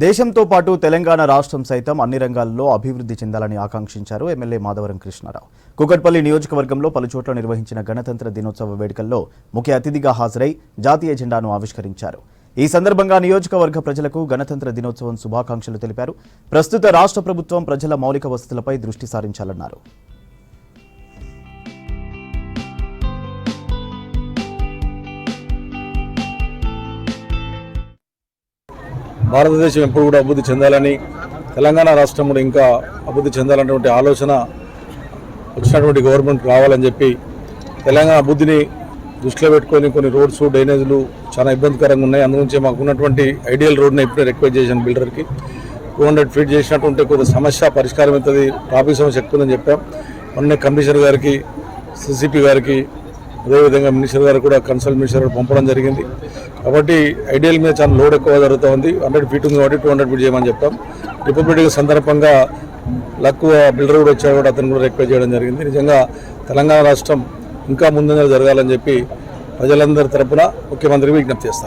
దేశంతో పాటు తెలంగాణ రాష్ట్రం సైతం అన్ని రంగాల్లో అభివృద్ధి చెందాలని ఆకాంక్షించారు ఎమ్మెల్యే మాధవరం కృష్ణారావు. కూకట్పల్లి నియోజకవర్గంలో పలుచోట్ల నిర్వహించిన గణతంత్ర దినోత్సవ వేడుకల్లో ముఖ్య అతిథిగా హాజరై జాతీయ జెండాను ఆవిష్కరించారు. ఈ సందర్భంగా నియోజకవర్గ ప్రజలకు గణతంత్ర దినోత్సవం శుభాకాంక్షలు తెలిపారు. ప్రస్తుత రాష్ట్ర ప్రభుత్వం ప్రజల మౌలిక వసతులపై దృష్టి సారించాలన్నారు. భారతదేశం ఎప్పుడు కూడా అభివృద్ధి చెందాలని, తెలంగాణ రాష్ట్రం కూడా ఇంకా అభివృద్ధి చెందాలన్నటువంటి ఆలోచన వచ్చినటువంటి గవర్నమెంట్ రావాలని చెప్పి తెలంగాణ అభివృద్ధిని దృష్టిలో పెట్టుకొని కొన్ని రోడ్స్, డ్రైనేజీలు చాలా ఇబ్బందికరంగా ఉన్నాయి. అందుగురించి మాకు ఉన్నటువంటి ఐడియల్ రోడ్ని ఇప్పుడే రిక్వెస్ట్ చేశాను బిల్డర్కి. 200 ఫీట్ చేసినట్టుంటే కొద్దిగా సమస్య పరిష్కారం అవుతుంది, ట్రాఫిక్ సమస్య ఎక్కువ ఉందని చెప్పాం. మొన్నే కమిషనర్ గారికి, సిసిపి గారికి, అదేవిధంగా మినిస్టర్ గారు కూడా కన్సల్ట్ మినిస్టర్ గారు పంపడం జరిగింది. కాబట్టి ఐడియల్ మీద చాలా లోడ్ ఎక్కువ జరుగుతూ ఉంది. 100 ఫీట్ ఉంది కాబట్టి 200 ఫీట్ చేయమని చెప్పాం. రిపబ్లిక్ డే సందర్భంగా లక్కువ బిల్డర్ కూడా వచ్చాడు, కూడా అతను కూడా రిక్వెస్ట్ చేయడం జరిగింది. నిజంగా తెలంగాణ రాష్ట్రం ఇంకా ముందుగా జరగాలని చెప్పి ప్రజలందరి తరపున ముఖ్యమంత్రికి విజ్ఞప్తి చేస్తాను.